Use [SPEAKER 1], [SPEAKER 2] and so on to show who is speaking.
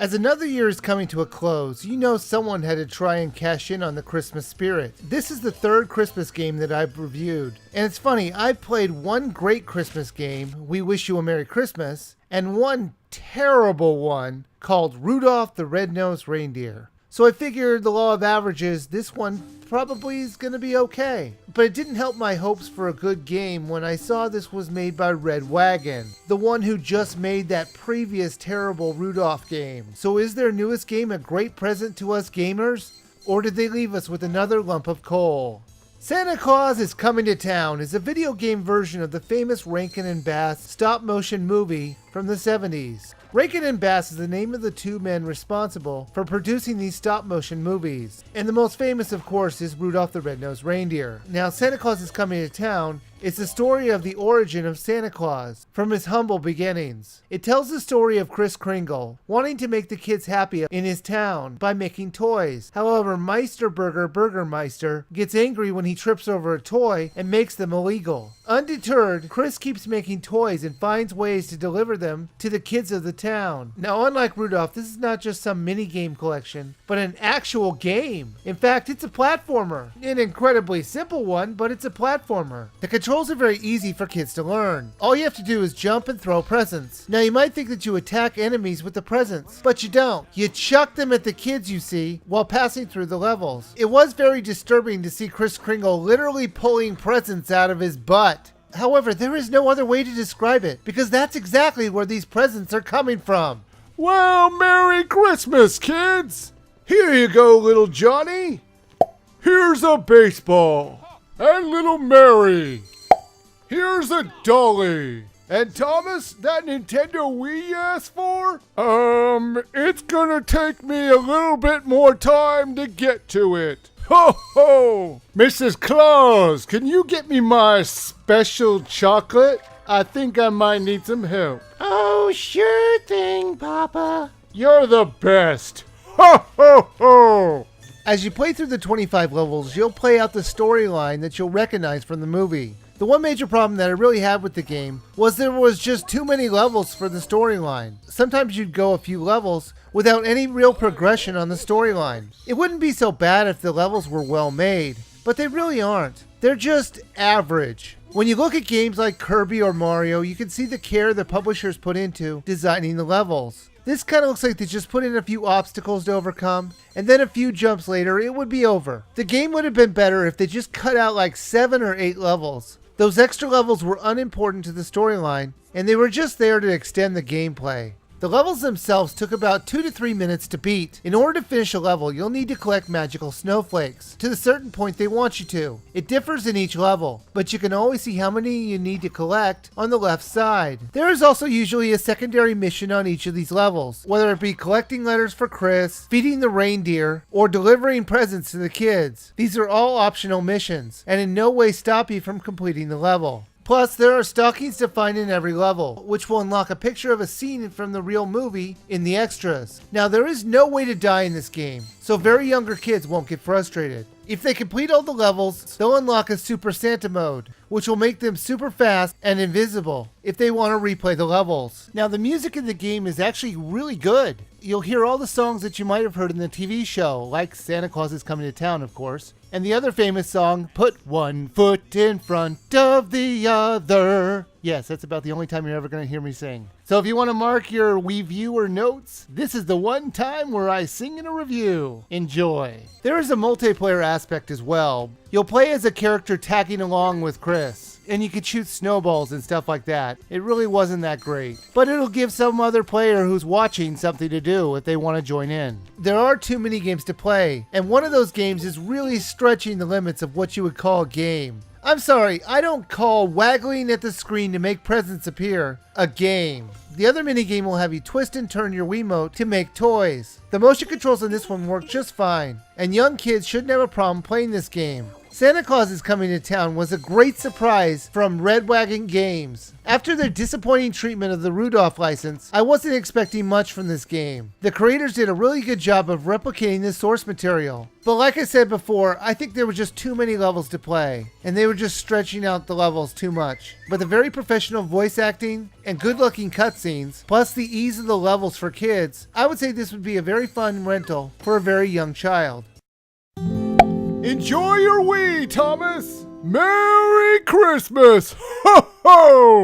[SPEAKER 1] As another year is coming to a close, you know someone had to try and cash in on the Christmas spirit. This is the third Christmas game that I've reviewed. And it's funny, I've played one great Christmas game, We Wish You a Merry Christmas, and one terrible one called Rudolph the Red-Nosed Reindeer. So I figured the law of averages, this one probably is going to be okay. But it didn't help my hopes for a good game when I saw this was made by Red Wagon, the one who just made that previous terrible Rudolph game. So is their newest game a great present to us gamers? Or did they leave us with another lump of coal? Santa Claus is Coming to Town is a video game version of the famous Rankin and Bass stop-motion movie from the 70s. Rankin and Bass is the name of the two men responsible for producing these stop-motion movies. And the most famous, of course, is Rudolph the Red-Nosed Reindeer. Now, Santa Claus is Coming to Town is the story of the origin of Santa Claus, from his humble beginnings. It tells the story of Kris Kringle wanting to make the kids happy in his town by making toys. However, Burgermeister gets angry when he trips over a toy and makes them illegal. Undeterred, Kris keeps making toys and finds ways to deliver them to the kids of the town. Now, unlike Rudolph, this is not just some mini-game collection, but an actual game. In fact, it's a platformer. An incredibly simple one, but it's a platformer. The controls are very easy for kids to learn. All you have to do is jump and throw presents. Now, you might think that you attack enemies with the presents, but you don't. You chuck them at the kids you see while passing through the levels. It was very disturbing to see Kris Kringle literally pulling presents out of his butt. However, there is no other way to describe it, because that's exactly where these presents are coming from.
[SPEAKER 2] Well, Merry Christmas, kids! Here you go, little Johnny. Here's a baseball. And little Mary. Here's a dolly. And Thomas, that Nintendo Wii you asked for? It's gonna take me a little bit more time to get to it. Ho ho! Mrs. Claus, can you get me my special chocolate? I think I might need some help.
[SPEAKER 1] Oh, sure thing, Papa.
[SPEAKER 2] You're the best. Ho ho ho!
[SPEAKER 1] As you play through the 25 levels, you'll play out the storyline that you'll recognize from the movie. The one major problem that I really had with the game was there was just too many levels for the storyline. Sometimes you'd go a few levels without any real progression on the storyline. It wouldn't be so bad if the levels were well made, but they really aren't. They're just average. When you look at games like Kirby or Mario, you can see the care the publishers put into designing the levels. This kind of looks like they just put in a few obstacles to overcome, and then a few jumps later, it would be over. The game would have been better if they just cut out like 7 or 8 levels. Those extra levels were unimportant to the storyline, and they were just there to extend the gameplay. The levels themselves took about 2 to 3 minutes to beat. In order to finish a level, you'll need to collect magical snowflakes, to the certain point they want you to. It differs in each level, but you can always see how many you need to collect on the left side. There is also usually a secondary mission on each of these levels, whether it be collecting letters for Kris, feeding the reindeer, or delivering presents to the kids. These are all optional missions, and in no way stop you from completing the level. Plus, there are stockings to find in every level, which will unlock a picture of a scene from the real movie in the extras. Now, there is no way to die in this game, so very younger kids won't get frustrated. If they complete all the levels, they'll unlock a Super Santa mode, which will make them super fast and invisible if they want to replay the levels. Now, the music in the game is actually really good. You'll hear all the songs that you might have heard in the TV show, like Santa Claus is Coming to Town, of course. And the other famous song, Put One Foot in Front of the Other. Yes, that's about the only time you're ever going to hear me sing. So if you want to mark your Wii-viewer notes, this is the one time where I sing in a review. Enjoy. There is a multiplayer aspect as well. You'll play as a character tagging along with Kris, and you could shoot snowballs and stuff like that. It really wasn't that great, but it'll give some other player who's watching something to do if they want to join in. There are too many games to play, and one of those games is really stretching the limits of what you would call a game. I'm sorry, I don't call waggling at the screen to make presents appear a game. The other minigame will have you twist and turn your Wiimote to make toys. The motion controls in this one work just fine, and young kids shouldn't have a problem playing this game. Santa Claus is Coming to Town was a great surprise from Red Wagon Games. After their disappointing treatment of the Rudolph license, I wasn't expecting much from this game. The creators did a really good job of replicating the source material. But like I said before, I think there were just too many levels to play, and they were just stretching out the levels too much. But the very professional voice acting and good looking cutscenes, plus the ease of the levels for kids, I would say this would be a very fun rental for a very young child.
[SPEAKER 2] Enjoy your Wii, Thomas! Merry Christmas! Ho ho!